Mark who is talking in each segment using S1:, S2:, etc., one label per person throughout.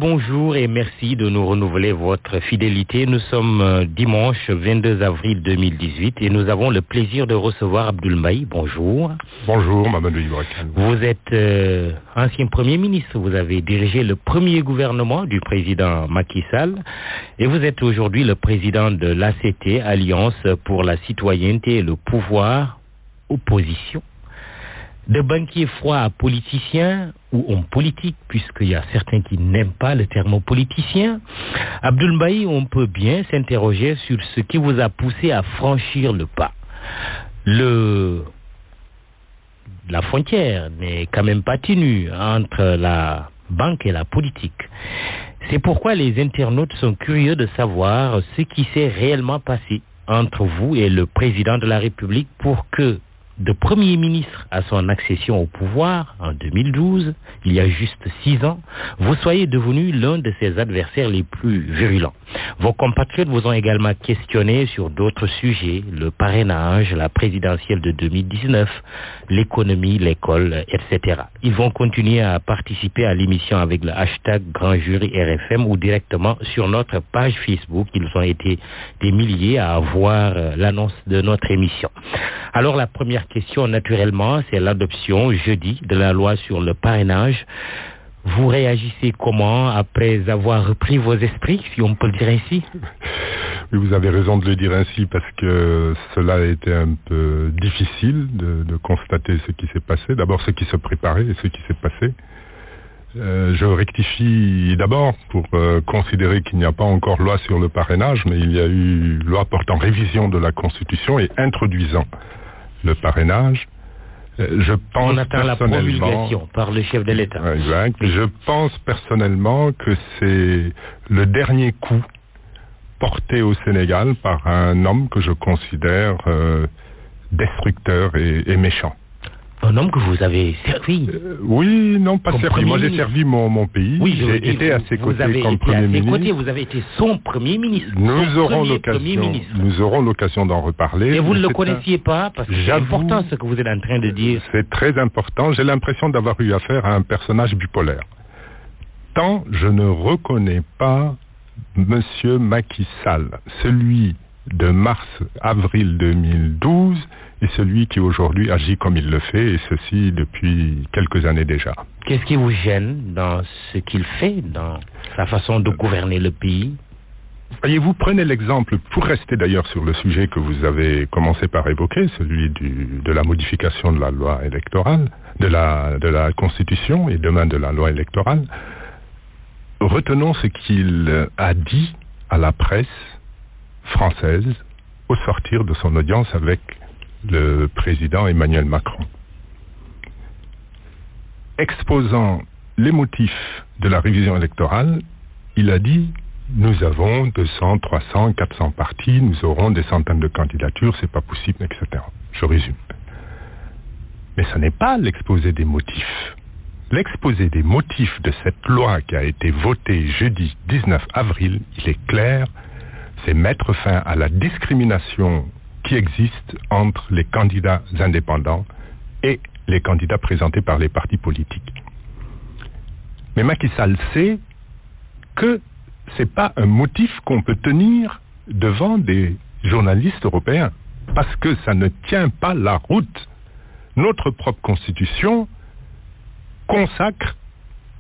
S1: bonjour et merci de nous renouveler votre fidélité. Nous sommes dimanche 22 avril 2018 et nous avons le plaisir de recevoir Abdoul Mbaye. Bonjour.
S2: Bonjour, Mamadou Ibrakan.
S1: Vous êtes ancien Premier ministre. Vous avez dirigé le premier gouvernement du président Macky Sall et vous êtes aujourd'hui le président de l'ACT, Alliance pour la citoyenneté et le pouvoir, opposition. De banquier froid à politicien ou homme politique, puisqu'il y a certains qui n'aiment pas le terme politicien, Abdoul Mbaye, on peut bien s'interroger sur ce qui vous a poussé à franchir le pas. La frontière n'est quand même pas ténue entre la banque et la politique. C'est pourquoi les internautes sont curieux de savoir ce qui s'est réellement passé entre vous et le président de la République pour que, de Premier ministre à son accession au pouvoir en 2012, il y a juste 6 ans, vous soyez devenu l'un de ses adversaires les plus virulents. Vos compatriotes vous ont également questionné sur d'autres sujets, le parrainage, la présidentielle de 2019, l'économie, l'école, etc. Ils vont continuer à participer à l'émission avec le hashtag Grand Jury RFM ou directement sur notre page Facebook. Ils ont été des milliers à voir l'annonce de notre émission. Alors la première question, naturellement, c'est l'adoption jeudi de la loi sur le parrainage. Vous réagissez comment après avoir repris vos esprits, si on peut le dire ainsi?
S2: Oui, vous avez raison de le dire ainsi parce que cela a été un peu difficile de constater ce qui s'est passé. D'abord ce qui se préparait et ce qui s'est passé. Je rectifie d'abord pour considérer qu'il n'y a pas encore loi sur le parrainage, mais il y a eu loi portant révision de la Constitution et introduisant le parrainage. Je pense
S1: on attend la promulgation par le chef de l'État.
S2: Exact. Je pense personnellement que c'est le dernier coup porté au Sénégal par un homme que je considère destructeur et méchant.
S1: Un homme que vous avez servi.
S2: Oui, non, pas servi. Moi, j'ai servi mon pays.
S1: Oui,
S2: j'ai été à ses côtés comme Premier ministre.
S1: Vous avez été son Premier ministre.
S2: Nous aurons l'occasion d'en reparler.
S1: Et vous ne le connaissiez pas, parce que c'est important ce que vous êtes en train de dire.
S2: C'est très important. J'ai l'impression d'avoir eu affaire à un personnage bipolaire. Tant je ne reconnais pas Monsieur Macky Sall, celui de mars-avril 2012, et celui qui aujourd'hui agit comme il le fait, et ceci depuis quelques années déjà.
S1: Qu'est-ce qui vous gêne dans ce qu'il fait, dans sa façon de gouverner le pays?
S2: Voyez-vous, prenez l'exemple, pour rester d'ailleurs sur le sujet que vous avez commencé par évoquer, celui de la modification de la loi électorale, de la Constitution et demain de la loi électorale. Retenons ce qu'il a dit à la presse française au sortir de son audience avec le président Emmanuel Macron. Exposant les motifs de la révision électorale, il a dit « Nous avons 200, 300, 400 partis, nous aurons des centaines de candidatures, c'est pas possible, etc. » Je résume. Mais ce n'est pas l'exposé des motifs. L'exposé des motifs de cette loi qui a été votée jeudi 19 avril, il est clair, c'est mettre fin à la discrimination qui existe entre les candidats indépendants et les candidats présentés par les partis politiques. Mais Macky Sall sait que c'est pas un motif qu'on peut tenir devant des journalistes européens, parce que ça ne tient pas la route. Notre propre constitution consacre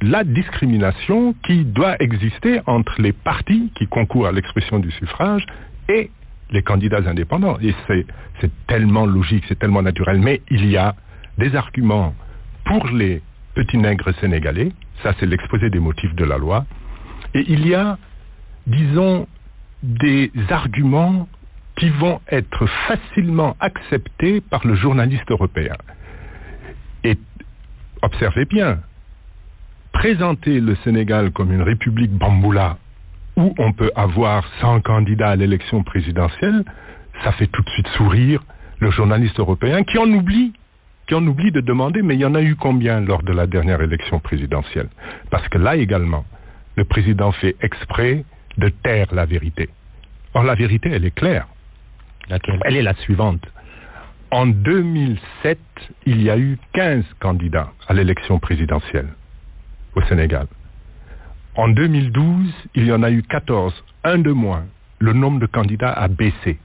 S2: la discrimination qui doit exister entre les partis qui concourent à l'expression du suffrage et les candidats indépendants. Et c'est tellement logique, c'est tellement naturel. Mais il y a des arguments pour les petits nègres sénégalais, ça c'est l'exposé des motifs de la loi, et il y a, disons, des arguments qui vont être facilement acceptés par le journaliste européen. Et observez bien, présenter le Sénégal comme une république bamboula où on peut avoir 100 candidats à l'élection présidentielle, ça fait tout de suite sourire le journaliste européen qui en oublie de demander, mais il y en a eu combien lors de la dernière élection présidentielle? Parce que là également, le président fait exprès de taire la vérité. Or la vérité, elle est claire.
S1: Laquelle?
S2: Elle est la suivante. En 2007, il y a eu 15 candidats à l'élection présidentielle au Sénégal. En 2012, il y en a eu 14, un de moins. Le nombre de candidats a baissé.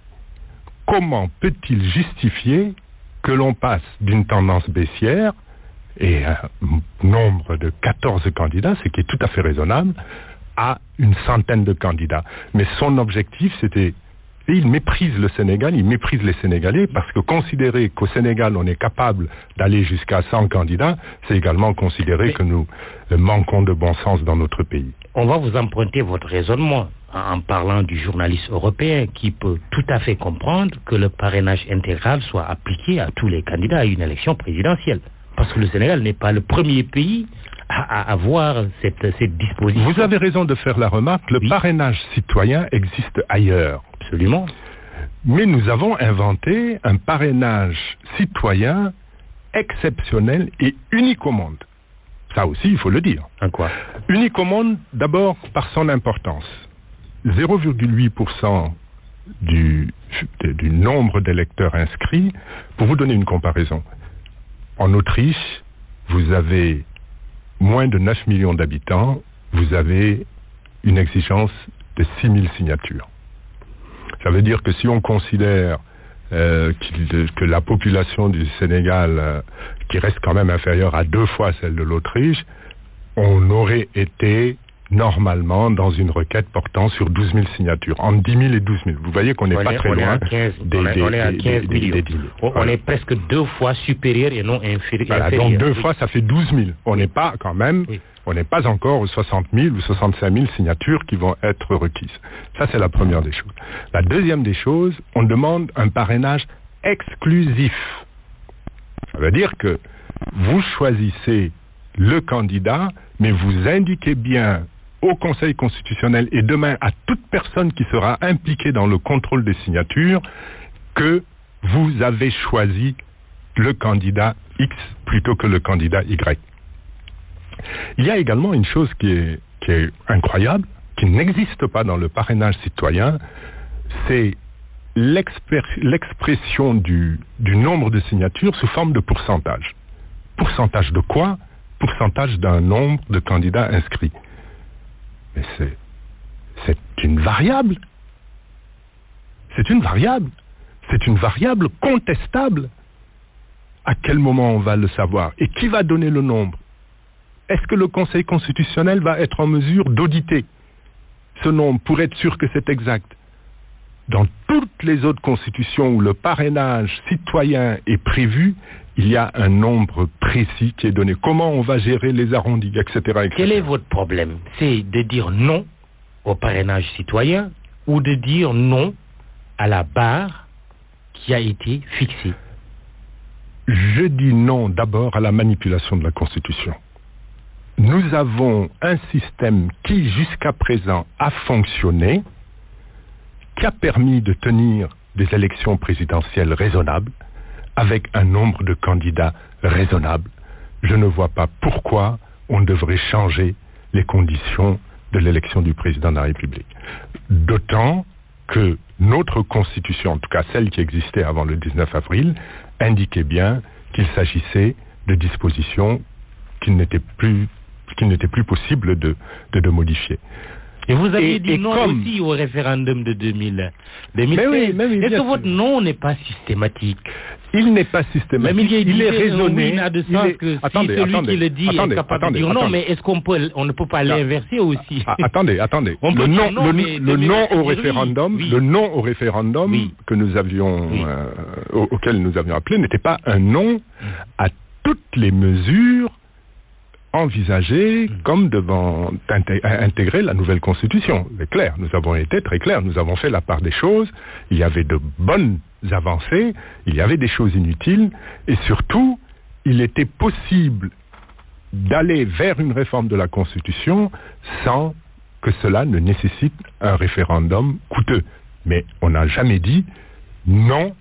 S2: Comment peut-il justifier que l'on passe d'une tendance baissière et un nombre de 14 candidats, ce qui est tout à fait raisonnable, à une centaine de candidats? Mais son objectif, c'était... Et il méprise le Sénégal, il méprise les Sénégalais, parce que considérer qu'au Sénégal, on est capable d'aller jusqu'à 100 candidats, c'est également considérer que nous manquons de bon sens dans notre pays.
S1: On va vous emprunter votre raisonnement en parlant du journaliste européen qui peut tout à fait comprendre que le parrainage intégral soit appliqué à tous les candidats à une élection présidentielle. Parce que le Sénégal n'est pas le premier pays à avoir cette disposition.
S2: Vous avez raison de faire la remarque, le parrainage citoyen existe ailleurs.
S1: Absolument.
S2: Mais nous avons inventé un parrainage citoyen exceptionnel et unique au monde. Ça aussi, il faut le dire.
S1: Quoi?
S2: Unique au monde, d'abord par son importance. 0,8% du nombre d'électeurs inscrits. Pour vous donner une comparaison, en Autriche, vous avez moins de 9 millions d'habitants, vous avez une exigence de 6 000 signatures. Ça veut dire que si on considère que la population du Sénégal, qui reste quand même inférieure à 2 fois celle de l'Autriche, on aurait été normalement dans une requête portant sur 12 000 signatures, entre 10 000 et 12 000. Vous voyez qu'on n'est pas très loin
S1: on est à 15 millions. On est presque 2 fois supérieur et non inférieur.
S2: Voilà, donc 2 fois, ça fait 12 000. On n'est pas quand même... Oui. On n'est pas encore aux 60 000 ou 65 000 signatures qui vont être requises. Ça, c'est la première des choses. La deuxième des choses, on demande un parrainage exclusif. Ça veut dire que vous choisissez le candidat, mais vous indiquez bien au Conseil constitutionnel et demain à toute personne qui sera impliquée dans le contrôle des signatures que vous avez choisi le candidat X plutôt que le candidat Y. Il y a également une chose qui est incroyable, qui n'existe pas dans le parrainage citoyen, c'est l'expression du nombre de signatures sous forme de pourcentage. Pourcentage de quoi? Pourcentage d'un nombre de candidats inscrits. Mais c'est une variable. C'est une variable. C'est une variable contestable. À quel moment on va le savoir? Et qui va donner le nombre? Est-ce que le Conseil constitutionnel va être en mesure d'auditer ce nombre pour être sûr que c'est exact? Dans toutes les autres constitutions où le parrainage citoyen est prévu, il y a un nombre précis qui est donné. Comment on va gérer les arrondis, etc., etc.
S1: Quel est votre problème? C'est de dire non au parrainage citoyen ou de dire non à la barre qui a été fixée?
S2: Je dis non d'abord à la manipulation de la Constitution. Nous avons un système qui, jusqu'à présent, a fonctionné, qui a permis de tenir des élections présidentielles raisonnables, avec un nombre de candidats raisonnable. Je ne vois pas pourquoi on devrait changer les conditions de l'élection du président de la République. D'autant que notre Constitution, en tout cas celle qui existait avant le 19 avril, indiquait bien qu'il s'agissait de dispositions qu'il n'était plus possible de modifier.
S1: Et vous aviez dit non aussi au référendum de 2016. Mais est-ce que votre non n'est pas systématique?
S2: Il n'est pas systématique. Il est raisonné.
S1: Il n'a de sens que si celui qui le dit est capable de dire non, mais est-ce qu'on ne peut pas l'inverser aussi?
S2: Attendez. Le non au référendum, le non au référendum que nous avions, auquel nous avions appelé, n'était pas un non à toutes les mesures envisagées comme devant intégrer la nouvelle Constitution. C'est clair, nous avons été très clairs, nous avons fait la part des choses, il y avait de bonnes avancées, il y avait des choses inutiles, et surtout, il était possible d'aller vers une réforme de la Constitution sans que cela ne nécessite un référendum coûteux. Mais on n'a jamais dit non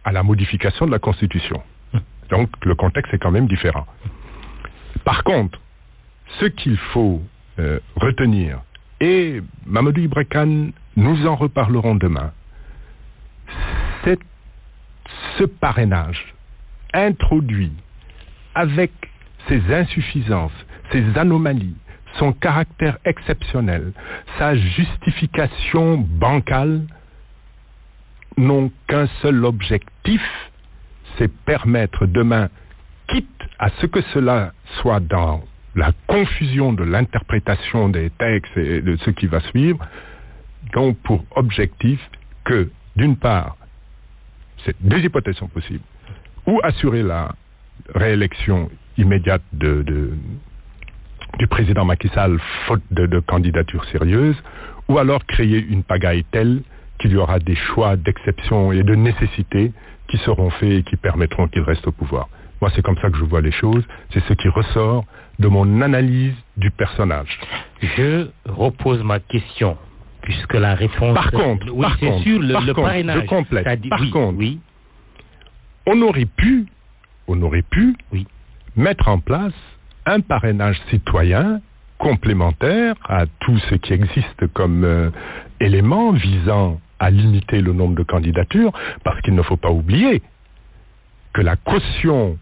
S2: à la modification de la Constitution. Donc le contexte est quand même différent. Par contre, ce qu'il faut retenir, et Mamadou Ibra Kane, nous en reparlerons demain, c'est ce parrainage introduit avec ses insuffisances, ses anomalies, son caractère exceptionnel, sa justification bancale n'ont qu'un seul objectif, c'est permettre demain, quitte à ce que cela soit dans la confusion de l'interprétation des textes et de ce qui va suivre, donc pour objectif que, d'une part, ces deux hypothèses sont possibles, ou assurer la réélection immédiate du président Macky Sall, faute de candidature sérieuse, ou alors créer une pagaille telle qu'il y aura des choix d'exception et de nécessité qui seront faits et qui permettront qu'il reste au pouvoir. Moi, c'est comme ça que je vois les choses. C'est ce qui ressort de mon analyse du personnage.
S1: Je repose ma question, puisque la réponse...
S2: Par contre,
S1: c'est sûr, le parrainage...
S2: Je complète.
S1: Oui.
S2: On aurait pu
S1: oui,
S2: mettre en place un parrainage citoyen complémentaire à tout ce qui existe comme élément visant à limiter le nombre de candidatures, parce qu'il ne faut pas oublier que la caution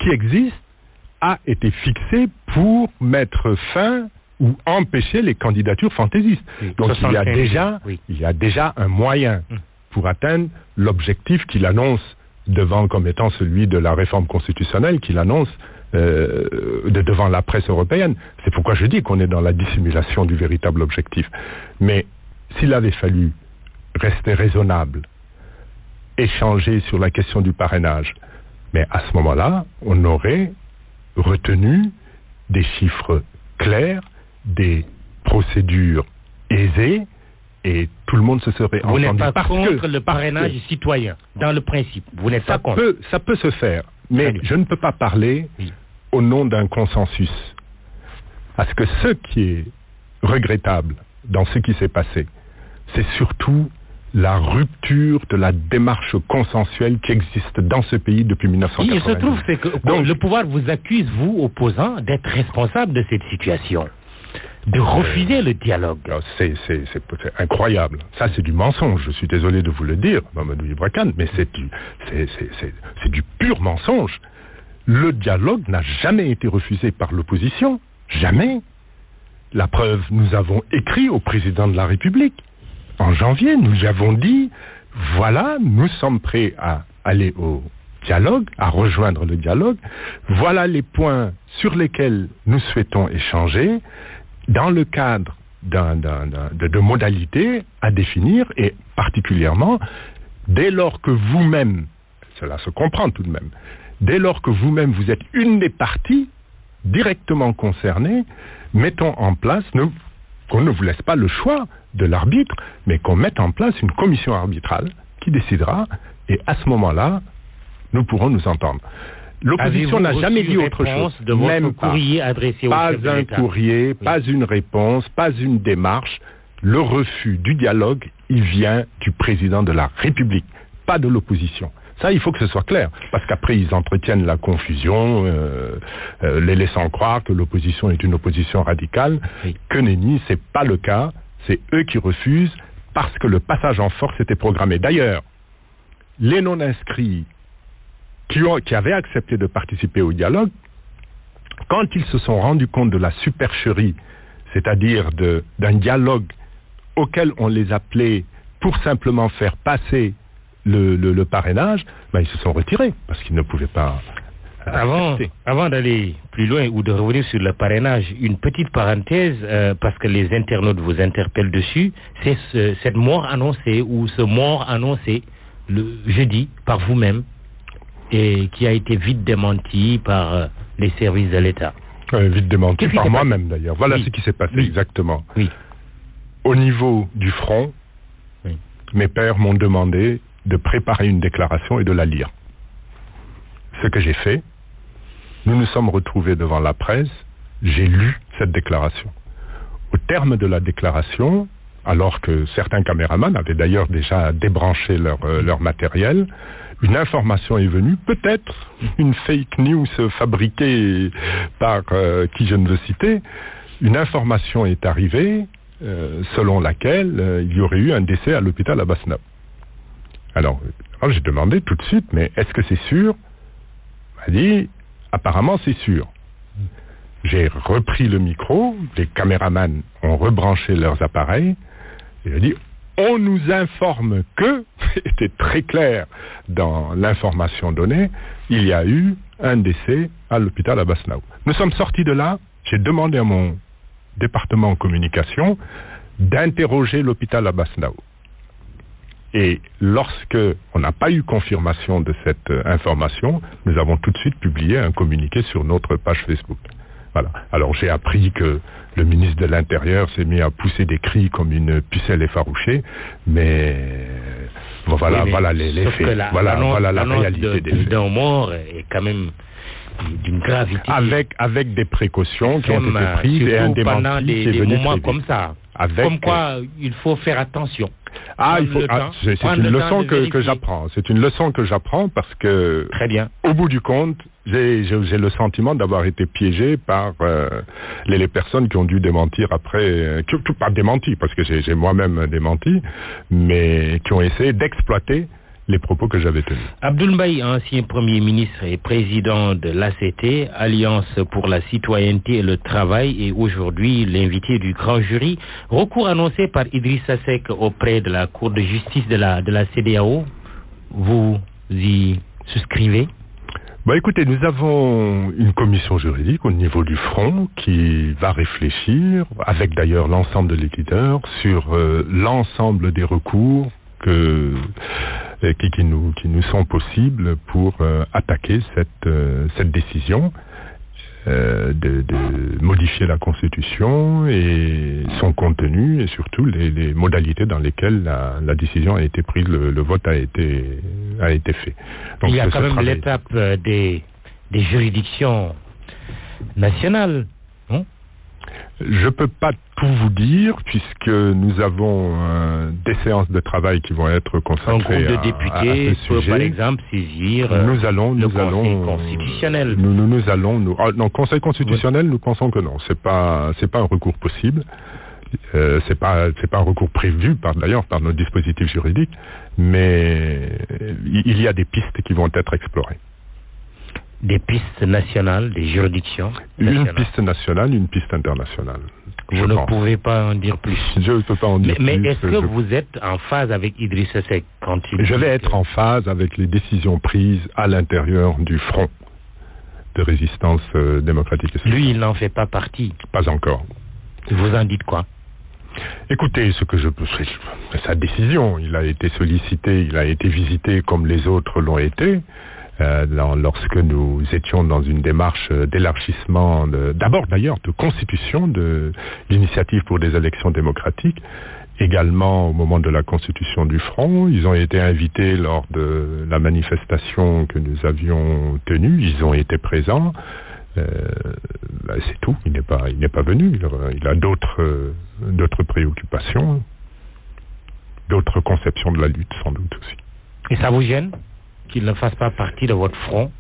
S2: qui existe a été fixée pour mettre fin ou empêcher les candidatures fantaisistes. Oui, donc il y a déjà un moyen pour atteindre l'objectif qu'il annonce comme étant celui de la réforme constitutionnelle qu'il annonce devant la presse européenne. C'est pourquoi je dis qu'on est dans la dissimulation du véritable objectif. Mais s'il avait fallu rester raisonnable, échanger sur la question du parrainage, mais à ce moment-là, on aurait retenu des chiffres clairs, des procédures aisées, et tout le monde se serait entendu.
S1: Vous n'êtes pas contre le parrainage citoyen, dans le principe. Vous n'êtes pas contre.
S2: Ça peut se faire, mais je ne peux pas parler au nom d'un consensus. Parce que ce qui est regrettable dans ce qui s'est passé, c'est surtout la rupture de la démarche consensuelle qui existe dans ce pays depuis 1990.
S1: Il se trouve que le pouvoir vous accuse, vous, opposants, d'être responsable de cette situation, de refuser le dialogue.
S2: C'est incroyable. Ça, c'est du mensonge. Je suis désolé de vous le dire, Mamadou Ibra Kane, mais c'est du pur mensonge. Le dialogue n'a jamais été refusé par l'opposition. Jamais. La preuve, nous avons écrit au président de la République. En janvier, nous lui avons dit, voilà, nous sommes prêts à aller au dialogue, à rejoindre le dialogue. Voilà les points sur lesquels nous souhaitons échanger dans le cadre de modalités à définir, et particulièrement, dès lors que vous-même, cela se comprend tout de même, dès lors que vous-même vous êtes une des parties directement concernées, mettons en place, qu'on ne vous laisse pas le choix de l'arbitre, mais qu'on mette en place une commission arbitrale qui décidera, et à ce moment-là, nous pourrons nous entendre. L'opposition n'a jamais dit autre chose.
S1: De même courrier adressé au chef de l'État.
S2: Pas un courrier, pas une réponse, pas une démarche. Le refus du dialogue, il vient du président de la République, pas de l'opposition. Ça, il faut que ce soit clair, parce qu'après, ils entretiennent la confusion, les laissant croire que l'opposition est une opposition radicale. Oui. Que nenni, c'est pas le cas. C'est eux qui refusent, parce que le passage en force était programmé. D'ailleurs, les non-inscrits qui avaient accepté de participer au dialogue, quand ils se sont rendus compte de la supercherie, c'est-à-dire d'un dialogue auquel on les appelait pour simplement faire passer le parrainage, ils se sont retirés, parce qu'ils ne pouvaient pas...
S1: Avant d'aller plus loin ou de revenir sur le parrainage, une petite parenthèse, parce que les internautes vous interpellent dessus, c'est cette mort annoncée, ou ce mort annoncé le jeudi par vous-même, et qui a été vite démenti par les services de l'État.
S2: Vite démenti par moi-même d'ailleurs. Voilà ce qui s'est passé exactement.
S1: Oui.
S2: Au niveau du front, mes pères m'ont demandé de préparer une déclaration et de la lire. Ce que j'ai fait, nous nous sommes retrouvés devant la presse, j'ai lu cette déclaration. Au terme de la déclaration, alors que certains caméramans avaient d'ailleurs déjà débranché leur matériel, une information est venue, peut-être une fake news fabriquée par qui je ne veux citer, une information est arrivée selon laquelle il y aurait eu un décès à l'hôpital Abbas-Nab. Alors j'ai demandé tout de suite, mais est-ce que c'est sûr? On m'a dit, apparemment c'est sûr. J'ai repris le micro, les caméramans ont rebranché leurs appareils, et j'ai dit, on nous informe que, c'était très clair dans l'information donnée, il y a eu un décès à l'hôpital Abbas-Naou. Nous sommes sortis de là, j'ai demandé à mon département en communication d'interroger l'hôpital Abbas-Naou. Et lorsque on n'a pas eu confirmation de cette information, nous avons tout de suite publié un communiqué sur notre page Facebook. Voilà. Alors j'ai appris que le ministre de l'Intérieur s'est mis à pousser des cris comme une pucelle effarouchée, mais voilà, oui, voilà les faits, voilà la réalité des faits.
S1: D'un mort est quand même d'une gravité.
S2: Avec des précautions qui ont été prises et un démenti qui est venu
S1: moments comme ça. Comme quoi, il faut faire attention.
S2: C'est une leçon que j'apprends. C'est une leçon que j'apprends parce que,
S1: très bien.
S2: Au bout du compte, j'ai le sentiment d'avoir été piégé par les personnes qui ont dû démentir après, pas démenti parce que j'ai moi-même démenti, mais qui ont essayé d'exploiter les propos que j'avais tenus.
S1: Abdoul Mbaye, ancien Premier ministre et président de l'ACT, Alliance pour la citoyenneté et le travail, et aujourd'hui l'invité du grand jury. Recours annoncé par Idrissa Seck auprès de la Cour de justice de la CEDEAO. Vous y souscrivez?
S2: Écoutez, nous avons une commission juridique au niveau du front qui va réfléchir, avec d'ailleurs l'ensemble de les leaders, sur l'ensemble des recours qui nous sont possibles pour attaquer cette décision de modifier la Constitution et son contenu et surtout les modalités dans lesquelles la décision a été prise, le vote a été fait.
S1: Donc, il y a quand même l'étape des juridictions nationales, non?
S2: Je ne peux pas tout vous dire puisque nous avons des séances de travail qui vont être consacrées
S1: un groupe de députés peut par exemple saisir le Conseil constitutionnel.
S2: Non, Conseil constitutionnel, nous pensons que non, c'est pas un recours possible. C'est pas un recours prévu d'ailleurs par notre dispositif juridique, mais il y a des pistes qui vont être explorées.
S1: Des pistes nationales, des juridictions nationales.
S2: Une piste nationale, une piste internationale.
S1: Vous ne pouvez pas en dire plus.
S2: Je ne peux pas en dire plus.
S1: Mais est-ce que vous êtes en phase avec Idrissa Seck quand il...
S2: Je vais être en phase avec les décisions prises à l'intérieur du front de résistance démocratique et sociale.
S1: Lui, il n'en fait pas partie.
S2: Pas encore.
S1: Vous en dites quoi?
S2: Écoutez, c'est sa décision. Il a été sollicité, il a été visité comme les autres l'ont été. Lorsque nous étions dans une démarche d'élargissement, d'abord d'ailleurs de constitution de l'initiative pour des élections démocratiques, également au moment de la constitution du Front, ils ont été invités lors de la manifestation que nous avions tenue, ils ont été présents, c'est tout, il n'est pas venu, il a d'autres préoccupations, d'autres conceptions de la lutte sans doute aussi.
S1: Et ça vous gêne qu'il ne fasse pas partie de votre front?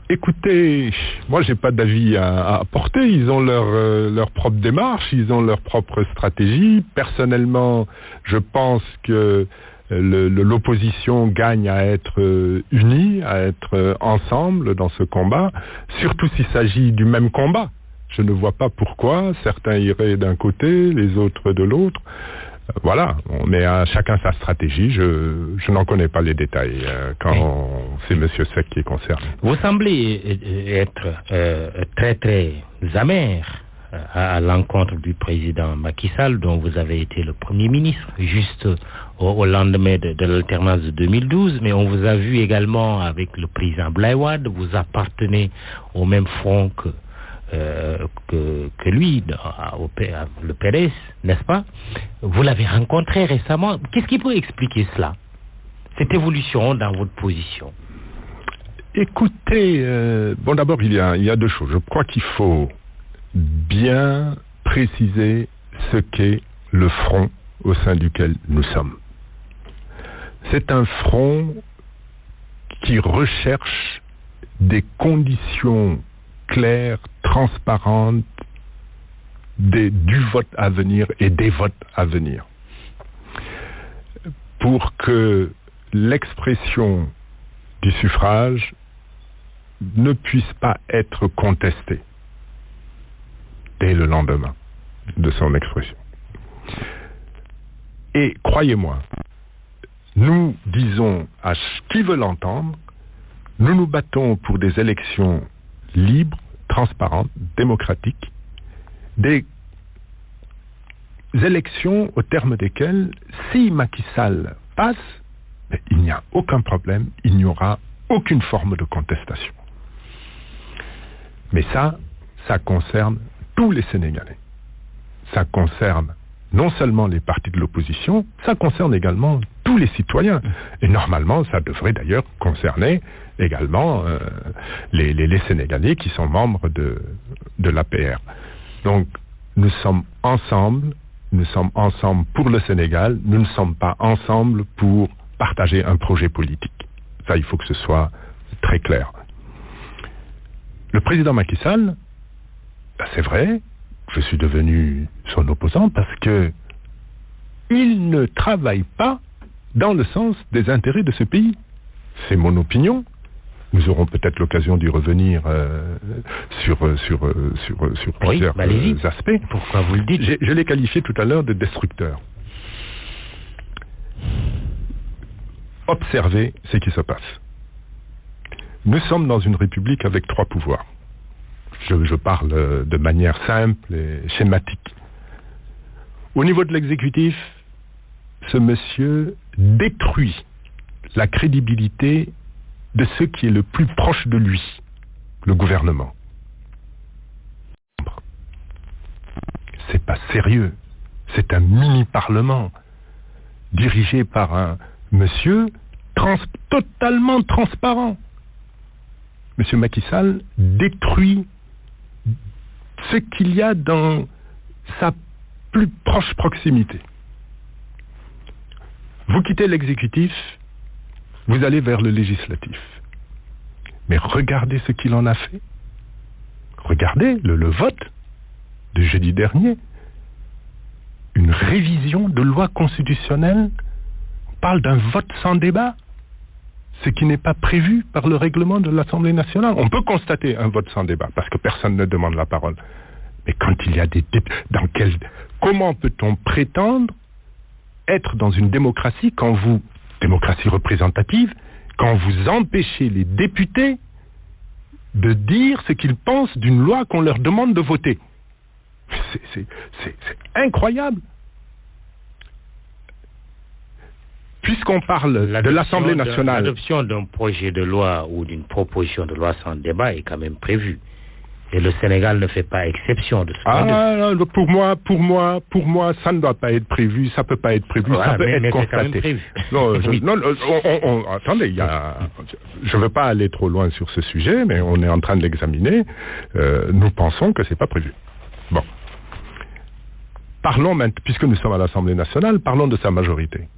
S2: Écoutez, moi j'ai pas d'avis à apporter. Ils ont leur propre démarche, ils ont leur propre stratégie. Personnellement, je pense que l'opposition gagne à être unie, à être ensemble dans ce combat, surtout s'il s'agit du même combat. Je ne vois pas pourquoi certains iraient d'un côté, les autres de l'autre. Voilà, mais chacun sa stratégie. Je n'en connais pas les détails quand c'est M. Seck qui est concerné.
S1: Vous semblez être très très amer à l'encontre du président Macky Sall, dont vous avez été le Premier ministre, juste au lendemain de l'alternance de 2012, mais on vous a vu également avec le président Abdoulaye Wade. Vous appartenez au même front que lui, le PDS, n'est-ce pas? Vous l'avez rencontré récemment. Qu'est-ce qui peut expliquer cela, cette évolution dans votre position?
S2: Écoutez, d'abord il y a deux choses. Je crois qu'il faut bien préciser ce qu'est le front au sein duquel nous sommes. C'est un front qui recherche des conditions claires, transparentes du vote à venir et des votes à venir, pour que l'expression du suffrage ne puisse pas être contestée. dès le lendemain de son expression. Et croyez-moi, nous disons à qui veut l'entendre, nous nous battons pour des élections libres, transparentes, démocratiques, des élections au terme desquelles, si Macky Sall passe, il n'y a aucun problème, il n'y aura aucune forme de contestation. Mais ça concerne tous les Sénégalais. Ça concerne non seulement les partis de l'opposition, ça concerne également tous les citoyens. Et normalement, ça devrait d'ailleurs concerner également les Sénégalais qui sont membres de l'APR. Donc, nous sommes ensemble pour le Sénégal, nous ne sommes pas ensemble pour partager un projet politique. Ça, il faut que ce soit très clair. Le président Macky Sall, c'est vrai, je suis devenu son opposant parce que il ne travaille pas dans le sens des intérêts de ce pays. C'est mon opinion. Nous aurons peut-être l'occasion d'y revenir sur plusieurs aspects.
S1: Pourquoi vous le dites?
S2: Je l'ai qualifié tout à l'heure de destructeur. Observez ce qui se passe. Nous sommes dans une république avec 3 pouvoirs. Je parle de manière simple et schématique. Au niveau de l'exécutif, ce monsieur détruit la crédibilité de ce qui est le plus proche de lui, le gouvernement. C'est pas sérieux. C'est un mini-parlement dirigé par un monsieur totalement transparent. Monsieur Macky Sall détruit ce qu'il y a dans sa plus proche proximité. Vous quittez l'exécutif, vous allez vers le législatif. Mais regardez ce qu'il en a fait. Regardez le vote de jeudi dernier. Une révision de loi constitutionnelle. On parle d'un vote sans débat. Ce qui n'est pas prévu par le règlement de l'Assemblée nationale. On peut constater un vote sans débat, parce que personne ne demande la parole. Mais quand il y a des... Comment peut-on prétendre être dans une démocratie quand vous... démocratie représentative, quand vous empêchez les députés de dire ce qu'ils pensent d'une loi qu'on leur demande de voter? C'est incroyable. Puisqu'on parle de l'Assemblée nationale...
S1: L'adoption d'un projet de loi ou d'une proposition de loi sans débat est quand même prévue. Et le Sénégal ne fait pas exception de ce point de vue.
S2: Non, pour moi, ça ne doit pas être prévu, ça ne peut pas être prévu, voilà, ça peut être constaté. Attendez, je ne veux pas aller trop loin sur ce sujet, mais on est en train de l'examiner. Nous pensons que ce n'est pas prévu. Bon. Parlons maintenant, puisque nous sommes à l'Assemblée nationale, parlons de sa majorité.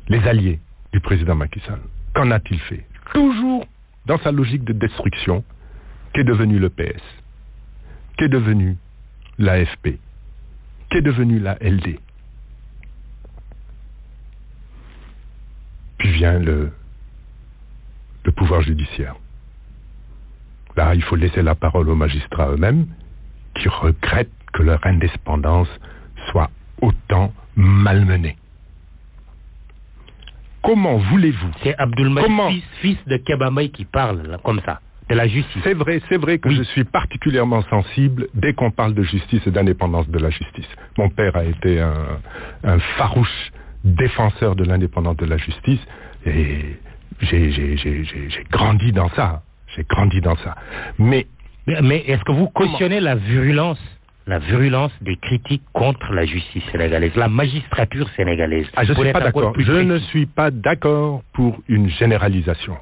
S2: Les alliés du président Macky Sall, qu'en a-t-il fait? Toujours dans sa logique de destruction, qu'est devenu le PS, qu'est devenu l'AFP, qu'est devenu la LD. Puis vient le pouvoir judiciaire. Là, il faut laisser la parole aux magistrats eux-mêmes qui regrettent que leur indépendance soit autant malmenée. Comment voulez-vous...
S1: C'est Abdoulmajid, fils de Kebamay, qui parle là, comme ça, de la justice.
S2: C'est vrai que je suis particulièrement sensible dès qu'on parle de justice et d'indépendance de la justice. Mon père a été un farouche défenseur de l'indépendance de la justice et j'ai grandi dans ça. Mais
S1: est-ce que vous cautionnez la virulence des critiques contre la justice sénégalaise, la magistrature sénégalaise?
S2: Je ne suis pas d'accord. Je ne suis pas d'accord pour une généralisation.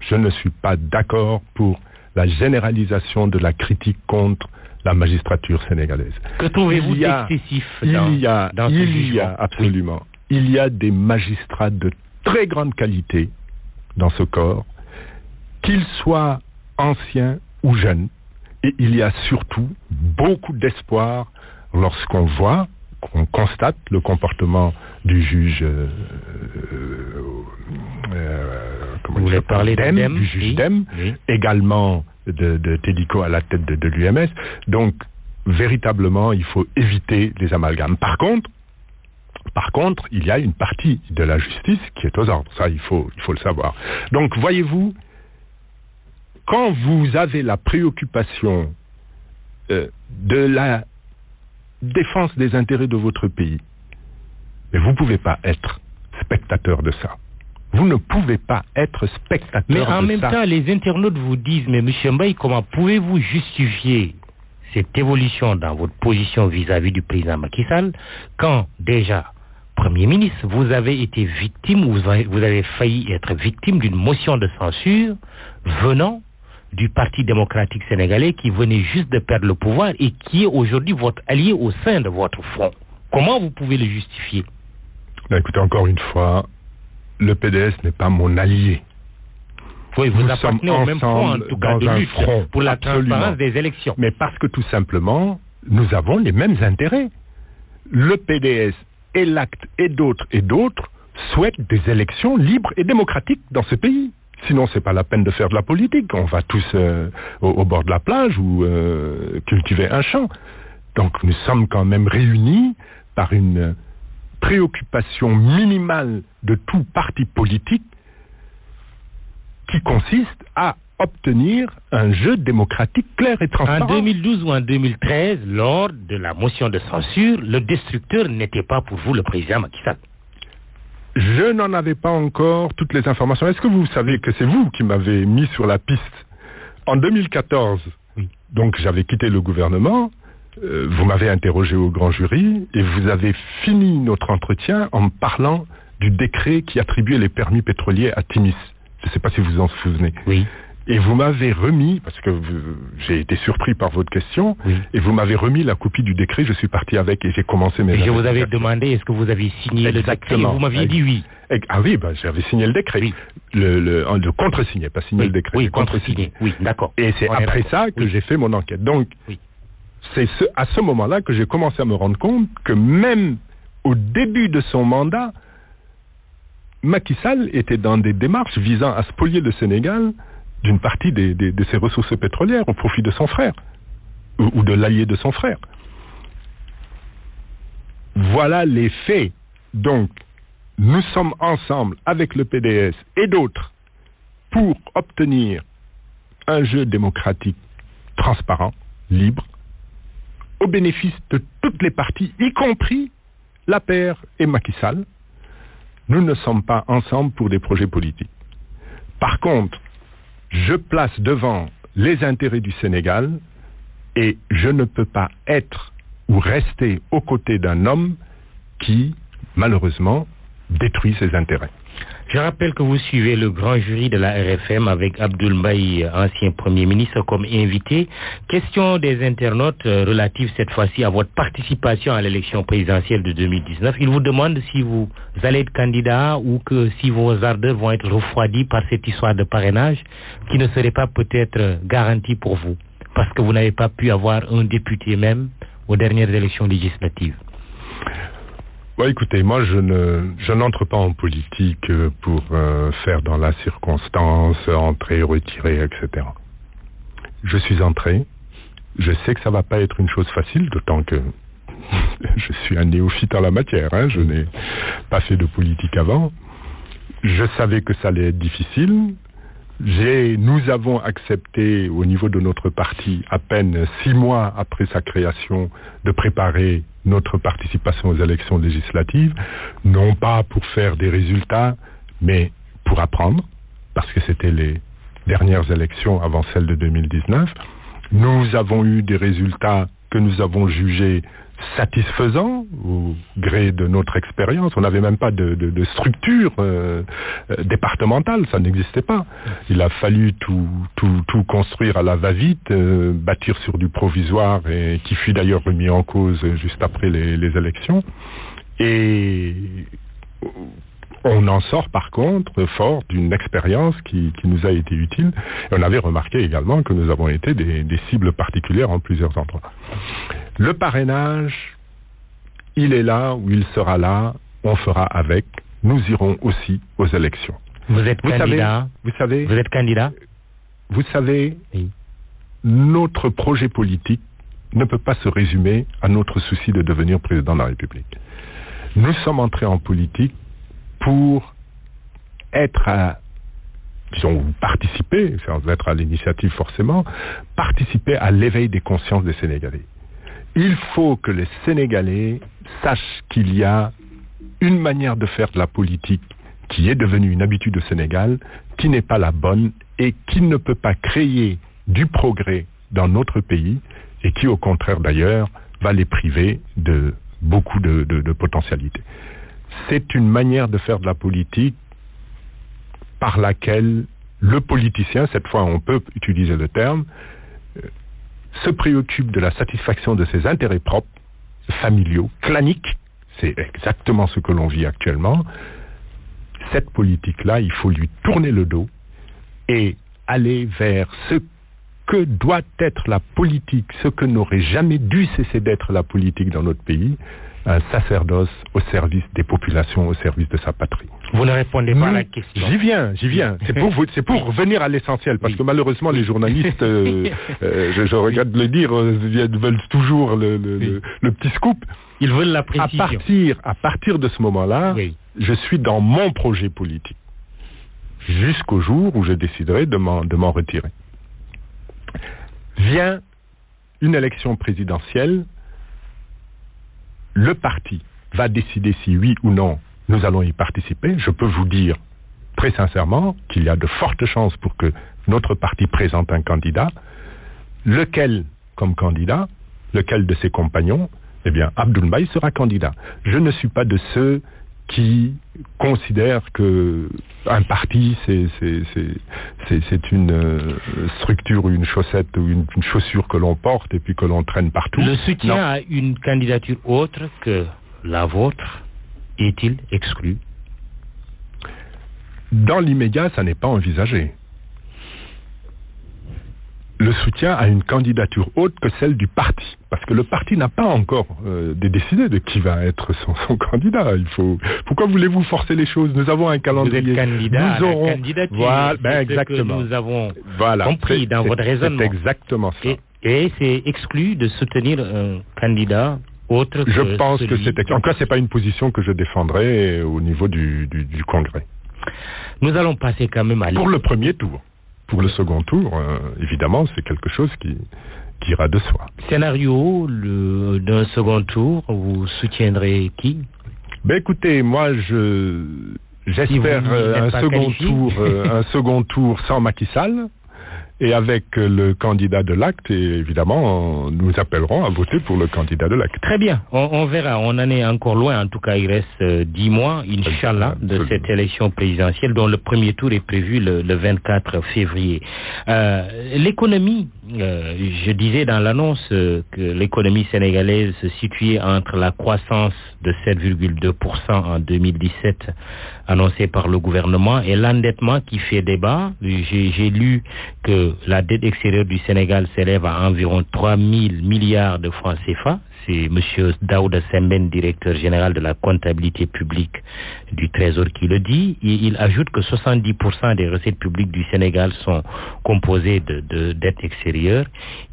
S2: Je ne suis pas d'accord pour la généralisation de la critique contre la magistrature sénégalaise.
S1: Que trouvez-vous d'excessif dans ce jugement?
S2: Absolument. Il y a des magistrats de très grande qualité dans ce corps, qu'ils soient anciens ou jeunes. Et il y a surtout beaucoup d'espoir lorsqu'on constate le comportement du juge
S1: Vous voulez parler
S2: du juge Dème, également de Tédico à la tête de l'UMS. Donc, véritablement, il faut éviter les amalgames. Par contre, il y a une partie de la justice qui est aux ordres. Ça, il faut le savoir. Donc, voyez-vous, quand vous avez la préoccupation de la défense des intérêts de votre pays, mais vous ne pouvez pas être spectateur de ça. Vous ne pouvez pas être spectateur de ça.
S1: Mais en même temps, les internautes vous disent, mais M. Mbaye, comment pouvez-vous justifier cette évolution dans votre position vis-à-vis du président Macky Sall quand déjà, Premier ministre, vous avez été victime, vous avez failli être victime d'une motion de censure venant du Parti démocratique sénégalais qui venait juste de perdre le pouvoir et qui est aujourd'hui votre allié au sein de votre front. Comment vous pouvez le justifier?
S2: Ben, écoutez, encore une fois, le PDS n'est pas mon allié.
S1: Oui, vous appartenez au même front, en tout cas, de lutte front, pour la transparence des élections.
S2: Mais parce que tout simplement, nous avons les mêmes intérêts. Le PDS et l'Acte et d'autres souhaitent des élections libres et démocratiques dans ce pays. Sinon, c'est pas la peine de faire de la politique. On va tous au bord de la plage ou cultiver un champ. Donc, nous sommes quand même réunis par une préoccupation minimale de tout parti politique qui consiste à obtenir un jeu démocratique clair et transparent.
S1: En 2012 ou en 2013, lors de la motion de censure, le destructeur n'était pas pour vous le président Macky Sall.
S2: Je n'en avais pas encore toutes les informations. Est-ce que vous savez que c'est vous qui m'avez mis sur la piste en 2014?
S1: Oui.
S2: Donc j'avais quitté le gouvernement, vous m'avez interrogé au grand jury et vous avez fini notre entretien en parlant du décret qui attribuait les permis pétroliers à Timis. Je ne sais pas si vous en souvenez.
S1: Oui.
S2: Et vous m'avez remis, parce que j'ai été surpris par votre question,
S1: oui.
S2: Et vous m'avez remis la copie du décret, je suis parti avec et j'ai commencé mes...
S1: Et je vous avais demandé, est-ce que vous avez signé le décret? Vous m'aviez dit oui.
S2: Ah oui, ben, j'avais signé le décret. Oui. Le contre-signé, pas signé
S1: oui.
S2: le décret.
S1: Oui, contre-signé. Oui, d'accord.
S2: Et c'est après ça que j'ai fait mon enquête. Donc, c'est à ce moment-là que j'ai commencé à me rendre compte que même au début de son mandat, Macky Sall était dans des démarches visant à spolier le Sénégal d'une partie de ses ressources pétrolières au profit de son frère, ou de l'allié de son frère. Voilà les faits. Donc, nous sommes ensemble avec le PDS et d'autres pour obtenir un jeu démocratique transparent, libre, au bénéfice de toutes les parties, y compris l'APR et Macky Sall. Nous ne sommes pas ensemble pour des projets politiques. Par contre, je place devant les intérêts du Sénégal et je ne peux pas être ou rester aux côtés d'un homme qui, malheureusement, détruit ses intérêts.
S1: Je rappelle que vous suivez le grand jury de la RFM avec Abdoul Mbaye, ancien Premier ministre, comme invité. Question des internautes relative cette fois-ci à votre participation à l'élection présidentielle de 2019. Ils vous demandent si vous allez être candidat ou que si vos ardeurs vont être refroidis par cette histoire de parrainage qui ne serait pas peut-être garantie pour vous parce que vous n'avez pas pu avoir un député même aux dernières élections législatives.
S2: Bon, écoutez, moi je n'entre pas en politique pour faire dans la circonstance, entrer, retirer, etc. Je suis entré, je sais que ça va pas être une chose facile, d'autant que je suis un néophyte en la matière, hein, je n'ai pas fait de politique avant. Je savais que ça allait être difficile. Nous avons accepté au niveau de notre parti, à peine 6 mois après sa création, de préparer notre participation aux élections législatives, non pas pour faire des résultats, mais pour apprendre, parce que c'était les dernières élections avant celles de 2019. Nous avons eu des résultats que nous avons jugés satisfaisant au gré de notre expérience. On n'avait même pas de structure départementale, ça n'existait pas. Il a fallu tout construire à la va-vite, bâtir sur du provisoire et qui fut d'ailleurs remis en cause juste après les élections. Et on en sort par contre fort d'une expérience qui nous a été utile. Et on avait remarqué également que nous avons été des cibles particulières en plusieurs endroits. Le parrainage, il est là ou il sera là, on fera avec. Nous irons aussi aux élections.
S1: Vous êtes candidat.
S2: Vous savez.
S1: Vous êtes candidat.
S2: Vous savez,
S1: oui.
S2: notre projet politique ne peut pas se résumer à notre souci de devenir président de la République. Nous sommes entrés en politique pour participer, sans être à l'initiative forcément, participer à l'éveil des consciences des Sénégalais. Il faut que les Sénégalais sachent qu'il y a une manière de faire de la politique qui est devenue une habitude au Sénégal, qui n'est pas la bonne et qui ne peut pas créer du progrès dans notre pays et qui, au contraire d'ailleurs, va les priver de beaucoup de potentialités. C'est une manière de faire de la politique par laquelle le politicien, cette fois on peut utiliser le terme, se préoccupe de la satisfaction de ses intérêts propres, familiaux, claniques. C'est exactement ce que l'on vit actuellement. Cette politique-là, il faut lui tourner le dos et aller vers ce que doit être la politique, ce que n'aurait jamais dû cesser d'être la politique dans notre pays, un sacerdoce au service des populations, au service de sa patrie.
S1: Vous ne répondez pas à la question.
S2: J'y viens. C'est pour revenir à l'essentiel, parce que malheureusement les journalistes, je regrette de le dire, veulent toujours le petit scoop.
S1: Ils veulent la précision.
S2: À partir de ce moment-là, je suis dans mon projet politique, jusqu'au jour où je déciderai de m'en retirer. Vient une élection présidentielle, le parti va décider si oui ou non nous allons y participer. Je peux vous dire très sincèrement qu'il y a de fortes chances pour que notre parti présente un candidat. Lequel comme candidat, lequel de ses compagnons? Eh bien, Abdoul Mbaye sera candidat. Je ne suis pas de ceux qui considèrent que un parti c'est une structure ou une chaussette ou une chaussure que l'on porte et puis que l'on traîne partout.
S1: Le soutien à une candidature autre que la vôtre est-il exclu?
S2: Dans l'immédiat, ça n'est pas envisagé. Le soutien à une candidature autre que celle du parti. Parce que le parti n'a pas encore décidé de qui va être son candidat. Pourquoi voulez-vous forcer les choses? Nous avons un calendrier.
S1: Vous êtes candidat
S2: nous aurons...
S1: à la candidature.
S2: Voilà, exactement.
S1: Que nous avons compris dans votre raisonnement.
S2: C'est exactement ça.
S1: Et c'est exclu de soutenir un candidat autre que
S2: je pense que c'est exclu. En tout cas, c'est pas une position que je défendrai au niveau du Congrès.
S1: Nous allons passer quand même à...
S2: Pour le premier tour. Pour le second tour, évidemment, c'est quelque chose qui ira de soi.
S1: Scénario d'un second tour, vous soutiendrez qui?
S2: Ben écoutez, moi j'espère un second tour sans Macky Sall et avec le candidat de l'Acte, et évidemment nous appellerons à voter pour le candidat de l'Acte.
S1: Très bien, on verra, on en est encore loin, en tout cas il reste 10 mois, Inch'Allah, de cette élection présidentielle dont le premier tour est prévu le 24 février. L'économie, je disais dans l'annonce que l'économie sénégalaise se situait entre la croissance de 7,2% en 2017 annoncée par le gouvernement et l'endettement qui fait débat. J'ai lu que la dette extérieure du Sénégal s'élève à environ 3 000 milliards de francs CFA. C'est M. Daouda Sembène, directeur général de la comptabilité publique du Trésor, qui le dit. Il ajoute que 70% des recettes publiques du Sénégal sont composées de dettes extérieures.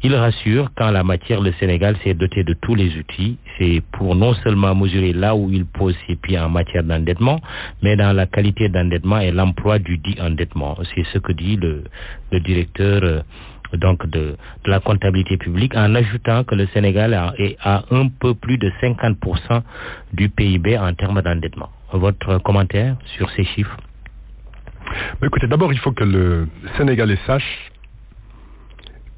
S1: Il rassure qu'en la matière, le Sénégal s'est doté de tous les outils. C'est pour non seulement mesurer là où il pose ses pieds en matière d'endettement, mais dans la qualité d'endettement et l'emploi du dit endettement. C'est ce que dit le directeur donc de la comptabilité publique, en ajoutant que le Sénégal est à un peu plus de 50% du PIB en termes d'endettement. Votre commentaire sur ces chiffres?
S2: Écoutez, d'abord il faut que le Sénégalais sache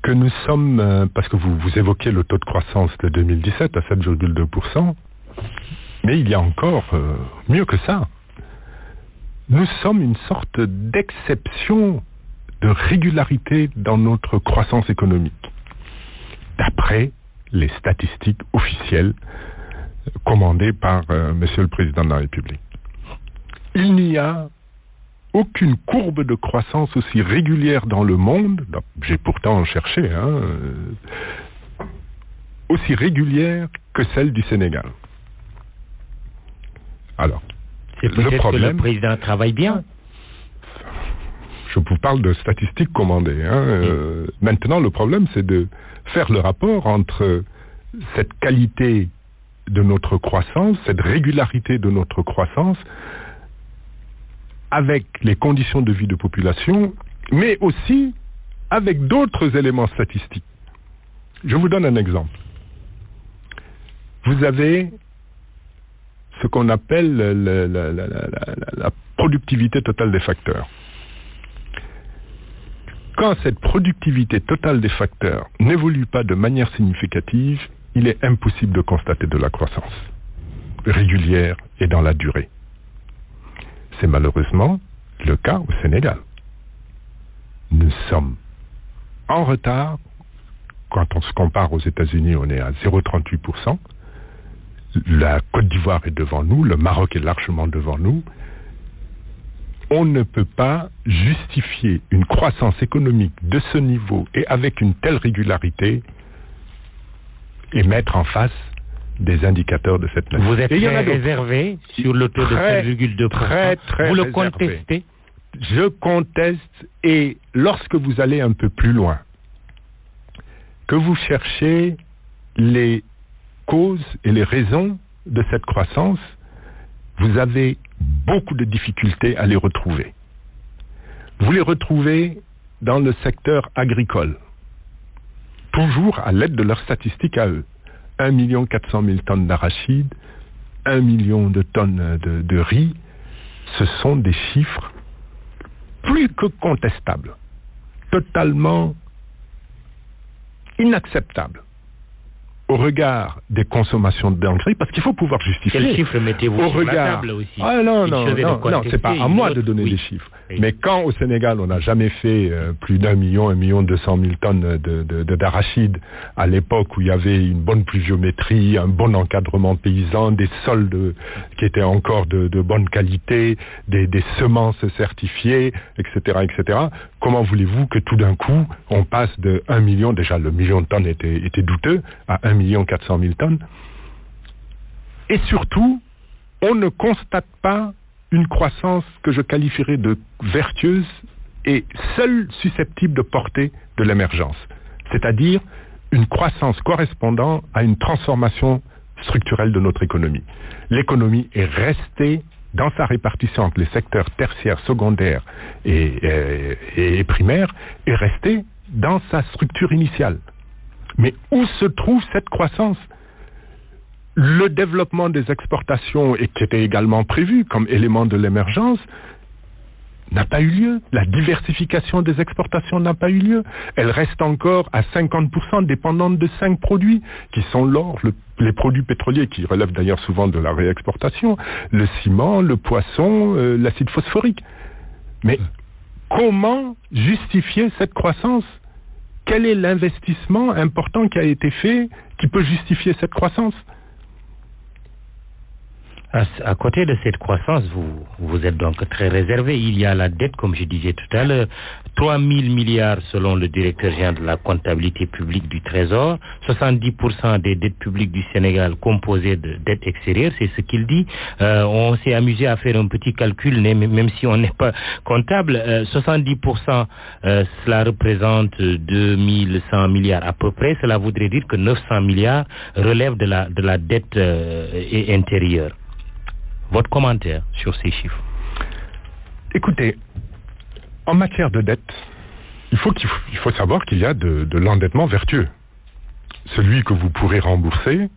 S2: que nous sommes, parce que vous évoquez le taux de croissance de 2017 à 7,2%, mais il y a encore mieux que ça. Nous sommes une sorte d'exception de régularité dans notre croissance économique, d'après les statistiques officielles commandées par Monsieur le Président de la République. Il n'y a aucune courbe de croissance aussi régulière dans le monde, j'ai pourtant cherché, aussi régulière que celle du Sénégal. Alors,
S1: c'est peut-être que le président travaille bien.
S2: Je vous parle de statistiques commandées. Maintenant, le problème, c'est de faire le rapport entre cette qualité de notre croissance, cette régularité de notre croissance, avec les conditions de vie de population, mais aussi avec d'autres éléments statistiques. Je vous donne un exemple. Vous avez ce qu'on appelle la productivité totale des facteurs. Quand cette productivité totale des facteurs n'évolue pas de manière significative, il est impossible de constater de la croissance régulière et dans la durée. C'est malheureusement le cas au Sénégal. Nous sommes en retard. Quand on se compare aux États-Unis, on est à 0,38%. La Côte d'Ivoire est devant nous, le Maroc est largement devant nous. On ne peut pas justifier une croissance économique de ce niveau et avec une telle régularité et mettre en face des indicateurs de cette nature.
S1: Vous êtes très réservé sur le taux de 7,2%.
S2: Très
S1: vous le
S2: réservé.
S1: Contestez?
S2: Je conteste, et lorsque vous allez un peu plus loin, que vous cherchez les causes et les raisons de cette croissance, vous avez beaucoup de difficultés à les retrouver. Vous les retrouvez dans le secteur agricole, toujours à l'aide de leurs statistiques à eux. 1 400 000 tonnes d'arachides, 1 million de tonnes de riz, ce sont des chiffres plus que contestables, totalement inacceptables au regard des consommations d'engrais, parce qu'il faut pouvoir justifier.
S1: Quel chiffre mettez-vous
S2: au
S1: sur
S2: regard...
S1: la table aussi?
S2: Non, c'est pas à moi de donner des chiffres.
S1: Oui.
S2: Mais quand au Sénégal, on n'a jamais fait plus d'1 million 200 000 tonnes d'arachides, à l'époque où il y avait une bonne pluviométrie, un bon encadrement paysan, des sols qui étaient encore de bonne qualité, des semences certifiées, etc., comment voulez-vous que tout d'un coup, on passe de 1 million, déjà le million de tonnes était douteux, à 1 400 000 tonnes. Et surtout, on ne constate pas une croissance que je qualifierais de vertueuse et seule susceptible de porter de l'émergence. C'est-à-dire une croissance correspondant à une transformation structurelle de notre économie. L'économie est restée dans sa répartition entre les secteurs tertiaires, secondaires et primaires, est restée dans sa structure initiale. Mais où se trouve cette croissance ? Le développement des exportations, et qui était également prévu comme élément de l'émergence, n'a pas eu lieu. La diversification des exportations n'a pas eu lieu. Elle reste encore à 50% dépendante de 5 produits, qui sont l'or, les produits pétroliers, qui relèvent d'ailleurs souvent de la réexportation, le ciment, le poisson, l'acide phosphorique. Mais comment justifier cette croissance ? Quel est l'investissement important qui a été fait qui peut justifier cette croissance ?
S1: À côté de cette croissance, vous êtes donc très réservé. Il y a la dette, comme je disais tout à l'heure, 3 000 milliards selon le directeur général de la comptabilité publique du Trésor, 70% des dettes publiques du Sénégal composées de dettes extérieures, c'est ce qu'il dit. On s'est amusé à faire un petit calcul, même si on n'est pas comptable. 70%, cela représente 2100 milliards à peu près. Cela voudrait dire que 900 milliards relèvent de la dette intérieure. Votre commentaire sur ces chiffres?
S2: Écoutez, en matière de dette, il faut savoir qu'il y a de l'endettement vertueux. Celui que vous pourrez rembourser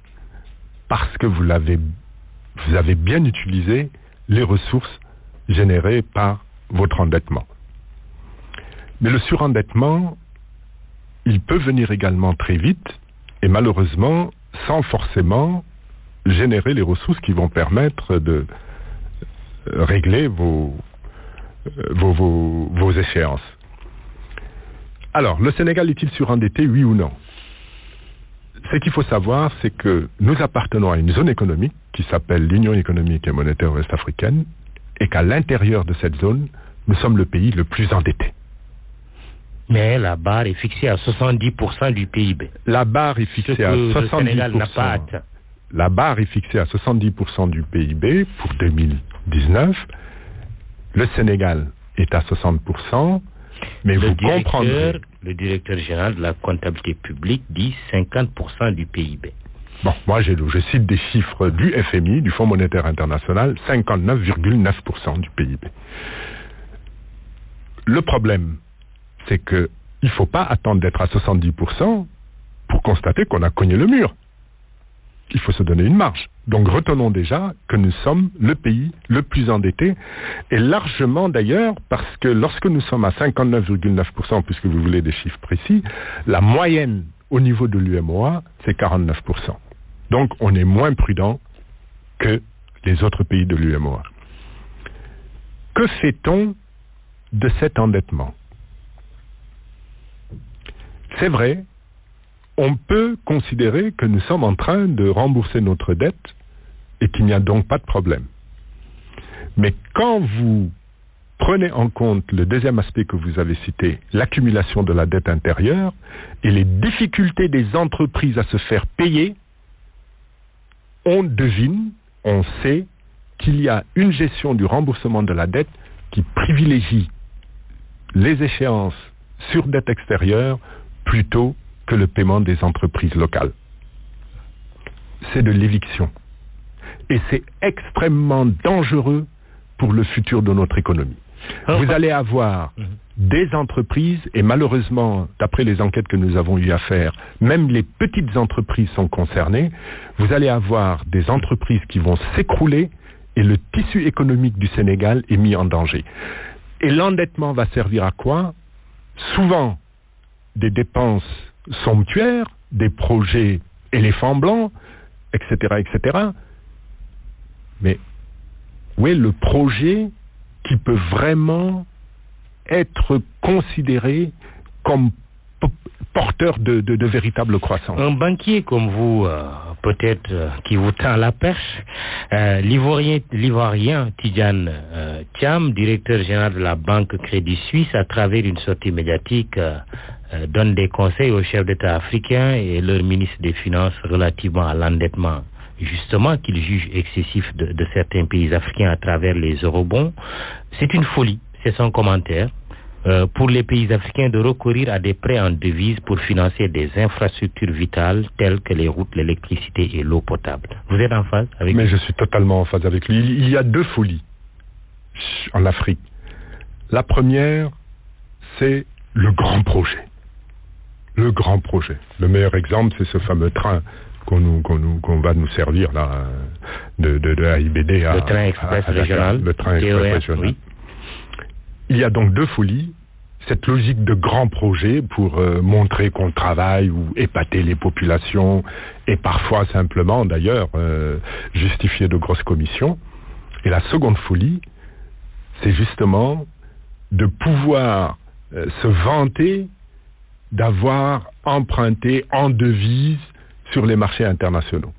S2: parce que vous avez bien utilisé les ressources générées par votre endettement. Mais le surendettement, il peut venir également très vite et malheureusement sans forcément générer les ressources qui vont permettre de régler vos échéances. Alors, le Sénégal est-il surendetté, oui ou non? Ce qu'il faut savoir, c'est que nous appartenons à une zone économique qui s'appelle l'Union économique et monétaire ouest-africaine et qu'à l'intérieur de cette zone, nous sommes le pays le plus endetté.
S1: Mais la barre est fixée à 70% du PIB.
S2: La barre est fixée à 70%.
S1: Le Sénégal n'a pas atteint.
S2: La barre est fixée à 70% du PIB pour 2019. Le Sénégal est à 60%, mais vous comprendrez...
S1: Le directeur général de la comptabilité publique dit 50% du PIB.
S2: Bon, moi je cite des chiffres du FMI, du Fonds monétaire international, 59,9% du PIB. Le problème, c'est que il ne faut pas attendre d'être à 70% pour constater qu'on a cogné le mur. Il faut se donner une marge. Donc retenons déjà que nous sommes le pays le plus endetté, et largement d'ailleurs, parce que lorsque nous sommes à 59,9%, puisque vous voulez des chiffres précis, la moyenne au niveau de l'UMOA, c'est 49%. Donc on est moins prudent que les autres pays de l'UMOA. Que fait-on de cet endettement? C'est vrai, on peut considérer que nous sommes en train de rembourser notre dette et qu'il n'y a donc pas de problème. Mais quand vous prenez en compte le deuxième aspect que vous avez cité, l'accumulation de la dette intérieure et les difficultés des entreprises à se faire payer, on devine, on sait qu'il y a une gestion du remboursement de la dette qui privilégie les échéances sur dette extérieure plutôt que le paiement des entreprises locales. C'est de l'éviction. Et c'est extrêmement dangereux pour le futur de notre économie. Vous allez avoir des entreprises, et malheureusement, d'après les enquêtes que nous avons eu à faire, même les petites entreprises sont concernées. Vous allez avoir des entreprises qui vont s'écrouler et le tissu économique du Sénégal est mis en danger. Et l'endettement va servir à quoi? Souvent, des dépenses somptuaires, des projets éléphants blancs, etc., etc. Mais où est le projet qui peut vraiment être considéré comme porteur de véritable croissance?
S1: Un banquier comme vous, peut-être, qui vous tend la perche, l'Ivoirien Tidjane Thiam, directeur général de la Banque Crédit Suisse, à travers une sortie médiatique, donne des conseils aux chefs d'État africains et leurs ministres des Finances relativement à l'endettement, justement, qu'ils jugent excessif de certains pays africains à travers les eurobonds. C'est une folie, c'est son commentaire, pour les pays africains de recourir à des prêts en devises pour financer des infrastructures vitales telles que les routes, l'électricité et l'eau potable. Vous êtes en phase avec lui?
S2: Mais je suis totalement en phase avec lui. Il y a deux folies en Afrique. La première, c'est le grand projet. Le grand projet. Le meilleur exemple, c'est ce fameux train qu'on va nous servir là, de AIBD à...
S1: Le train express régional.
S2: Le train express régional. Oui. Il y a donc deux folies. Cette logique de grand projet pour montrer qu'on travaille ou épater les populations et parfois simplement d'ailleurs justifier de grosses commissions. Et la seconde folie, c'est justement de pouvoir se vanter d'avoir emprunté en devise sur les marchés internationaux.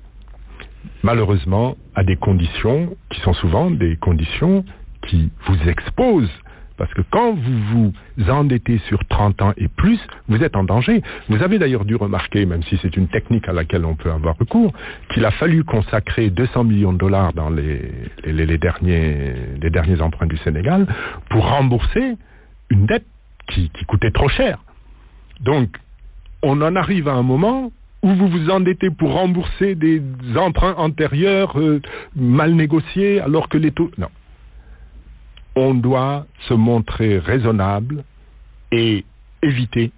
S2: Malheureusement, à des conditions qui sont souvent des conditions qui vous exposent. Parce que quand vous vous endettez sur 30 ans et plus, vous êtes en danger. Vous avez d'ailleurs dû remarquer, même si c'est une technique à laquelle on peut avoir recours, qu'il a fallu consacrer 200 millions de dollars dans les derniers emprunts du Sénégal pour rembourser une dette qui coûtait trop cher. Donc, on en arrive à un moment où vous vous endettez pour rembourser des emprunts antérieurs mal négociés alors que les taux... Non. On doit se montrer raisonnable et éviter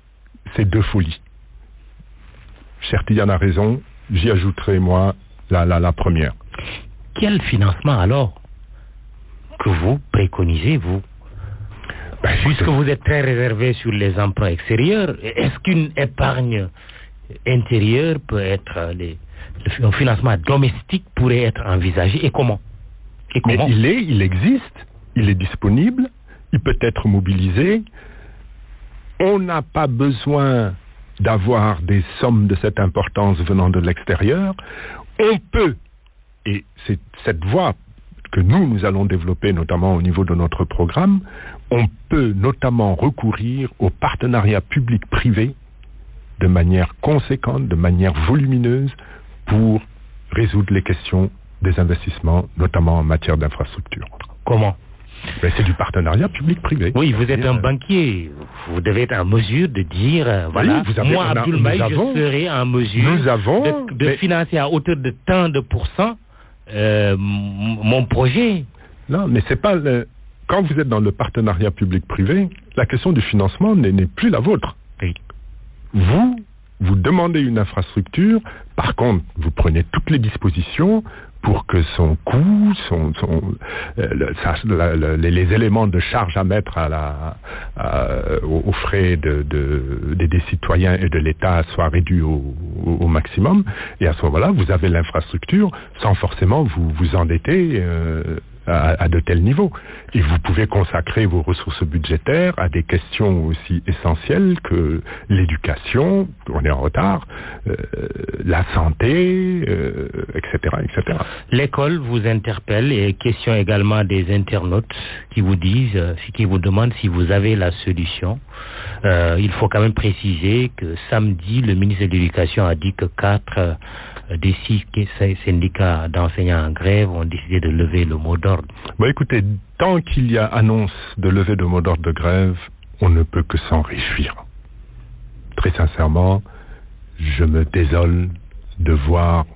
S2: ces deux folies. Cher Tidjane a raison, j'y ajouterai moi la première.
S1: Quel financement alors que vous préconisez, vous? Puisque vous êtes très réservé sur les emprunts extérieurs, est-ce qu'une épargne intérieure peut être... un financement domestique pourrait être envisagé et comment?
S2: Mais il existe, il est disponible, il peut être mobilisé. On n'a pas besoin d'avoir des sommes de cette importance venant de l'extérieur. On peut, et c'est cette voie que nous allons développer notamment au niveau de notre programme, on peut notamment recourir au partenariat public-privé de manière conséquente, de manière volumineuse, pour résoudre les questions des investissements, notamment en matière d'infrastructure.
S1: Comment?
S2: Mais c'est du partenariat public-privé.
S1: Oui, vous êtes un banquier. Vous devez être en mesure de dire, voilà, moi, Abdoul Mbaye, je serai en mesure de financer à hauteur de tant de pourcents mon projet.
S2: Non, mais c'est pas... Quand vous êtes dans le partenariat public-privé, la question du financement n'est plus la vôtre.
S1: Oui.
S2: Vous demandez une infrastructure, par contre, vous prenez toutes les dispositions pour que son coût, les éléments de charge à mettre aux frais des citoyens et de l'État soient réduits au maximum. Et à ce moment-là, vous avez l'infrastructure sans forcément vous endetter à de tels niveaux. Et vous pouvez consacrer vos ressources budgétaires à des questions aussi essentielles que l'éducation, on est en retard, la santé, etc., etc.
S1: L'école vous interpelle et question également des internautes qui vous disent, qui vous demandent si vous avez la solution. Il faut quand même préciser que samedi, le ministre de l'Éducation a dit que 4 des 6 syndicats d'enseignants en grève ont décidé de lever le mot d'ordre.
S2: Bon, écoutez, tant qu'il y a annonce de lever le mot d'ordre de grève, on ne peut que s'en réjouir. Très sincèrement, je me désole de voir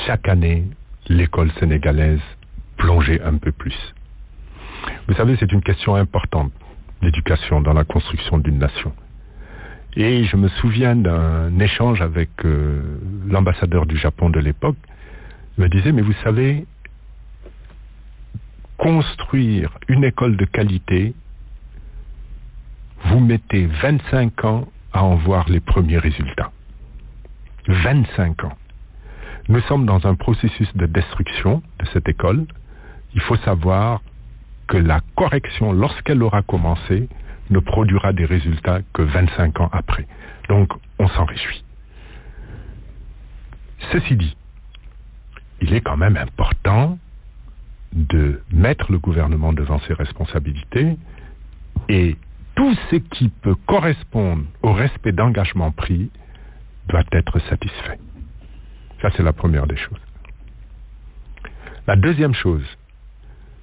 S2: chaque année l'école sénégalaise plonger un peu plus. Vous savez, c'est une question importante, l'éducation dans la construction d'une nation. Et je me souviens d'un échange avec l'ambassadeur du Japon de l'époque. Il me disait, mais vous savez, construire une école de qualité, vous mettez 25 ans à en voir les premiers résultats. 25 ans. Nous sommes dans un processus de destruction de cette école. Il faut savoir que la correction, lorsqu'elle aura commencé, ne produira des résultats que 25 ans après. Donc, on s'en réjouit. Ceci dit, il est quand même important de mettre le gouvernement devant ses responsabilités et tout ce qui peut correspondre au respect d'engagement pris doit être satisfait. Ça, c'est la première des choses. La deuxième chose,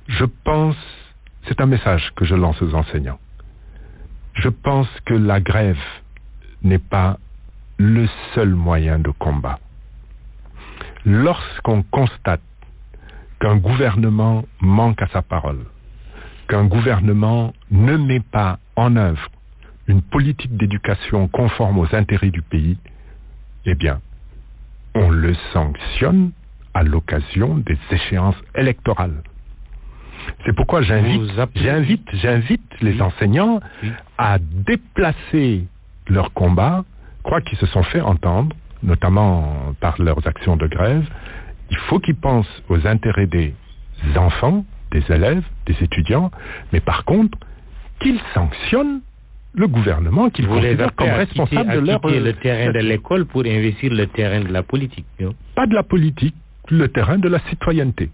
S2: je pense, c'est un message que je lance aux enseignants. Je pense que la grève n'est pas le seul moyen de combat. Lorsqu'on constate qu'un gouvernement manque à sa parole, qu'un gouvernement ne met pas en œuvre une politique d'éducation conforme aux intérêts du pays, eh bien, on le sanctionne à l'occasion des échéances électorales. C'est pourquoi j'invite les enseignants à déplacer leur combat. Je crois qu'ils se sont fait entendre, notamment par leurs actions de grève. Il faut qu'ils pensent aux intérêts des enfants, des élèves, des étudiants, mais par contre, qu'ils sanctionnent le gouvernement, qu'ils considèrent comme responsable de leur...
S1: le terrain de l'école pour investir le terrain de la politique. Non?
S2: Pas de la politique, le terrain de la citoyenneté.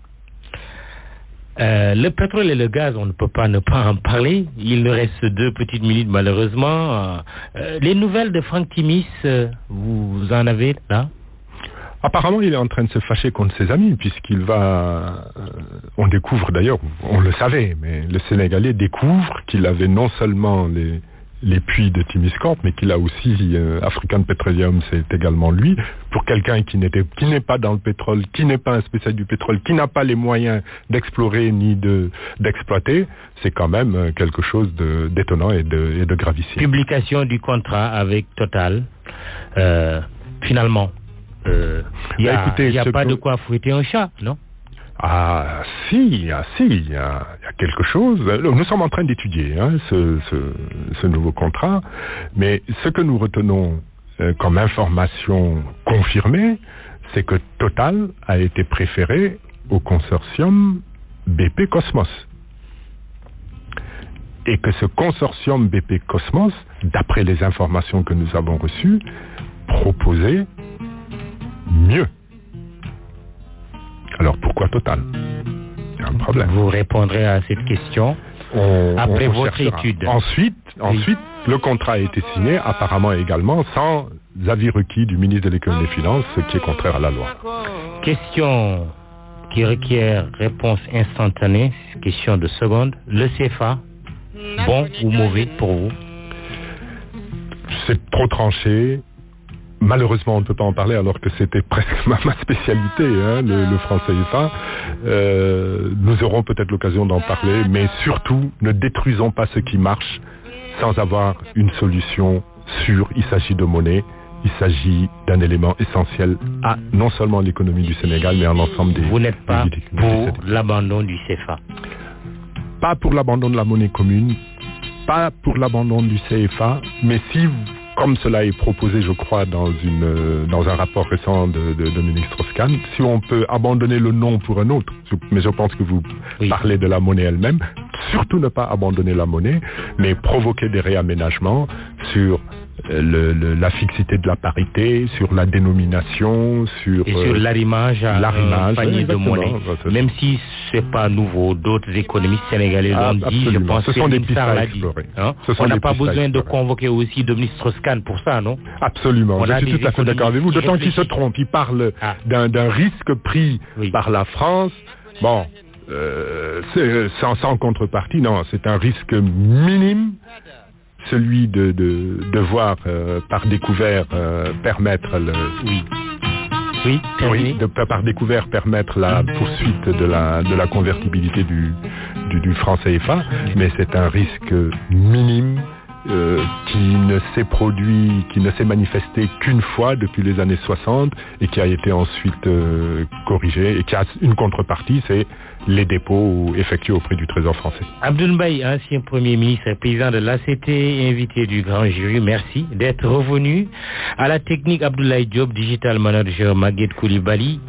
S1: Le pétrole et le gaz, on ne peut pas ne pas en parler. Il nous reste 2 petites minutes malheureusement. Les nouvelles de Franck Timis, vous en avez là?
S2: Apparemment, il est en train de se fâcher contre ses amis, puisqu'il va... on découvre d'ailleurs, on le savait, mais le Sénégalais découvre qu'il avait non seulement les puits de Timiscorp, mais qu'il a aussi African Petroleum, c'est également lui. Pour quelqu'un qui n'est pas dans le pétrole, qui n'est pas un spécialiste du pétrole, qui n'a pas les moyens d'explorer ni d'exploiter, c'est quand même quelque chose d'étonnant et de gravissime.
S1: Publication du contrat avec Total, finalement. Il n'y a pas de quoi fouetter un chat, non?
S2: Ah si, il y a quelque chose. Nous sommes en train d'étudier ce nouveau contrat, mais ce que nous retenons comme information confirmée, c'est que Total a été préféré au consortium BP Cosmos. Et que ce consortium BP Cosmos, d'après les informations que nous avons reçues, proposait mieux. Alors pourquoi Total? Il y a un problème.
S1: Vous répondrez à cette question après votre étude.
S2: Ensuite, le contrat a été signé, apparemment également, sans avis requis du ministre de l'Économie et des Finances, ce qui est contraire à la loi.
S1: Question qui requiert réponse instantanée, question de secondes. Le CFA, bon ou mauvais pour vous?
S2: C'est trop tranché. Malheureusement, on ne peut pas en parler alors que c'était presque ma spécialité, le franc CFA. Nous aurons peut-être l'occasion d'en parler, mais surtout, ne détruisons pas ce qui marche sans avoir une solution sûre. Il s'agit de monnaie, il s'agit d'un élément essentiel à non seulement l'économie du Sénégal, mais à l'ensemble des...
S1: Vous n'êtes pas pour l'abandon du CFA?
S2: Pas pour l'abandon de la monnaie commune, pas pour l'abandon du CFA, mais si... Comme cela est proposé, je crois, dans un rapport récent de ministre Strauss-Kahn, si on peut abandonner le nom pour un autre, mais je pense que vous parlez de la monnaie elle-même, surtout ne pas abandonner la monnaie, mais provoquer des réaménagements sur la fixité de la parité, sur la dénomination, sur
S1: l'arrimage à un panier de monnaie. Même si c'est pas nouveau, d'autres économistes sénégalais l'ont dit, je pense que
S2: ce sont des pistes à explorer.
S1: On n'a pas besoin de convoquer aussi Dominique Strauss-Kahn pour ça, non?
S2: Absolument, je suis tout à fait d'accord avec vous, d'autant qu'il se trompe, il parle d'un risque pris par la France, bon, c'est sans contrepartie, non, c'est un risque minime, celui de voir par découvert permettre par découvert permettre la poursuite de la convertibilité du franc CFA, mais c'est un risque minime qui ne s'est manifesté qu'une fois depuis les années 60 et qui a été ensuite corrigé et qui a une contrepartie, c'est les dépôts effectués auprès du Trésor français.
S1: Abdoul Mbaye, ancien Premier ministre et président de l'ACT, invité du grand jury, merci d'être revenu. À la technique, Abdoulaye Diop, digital manager Maguette Koulibaly.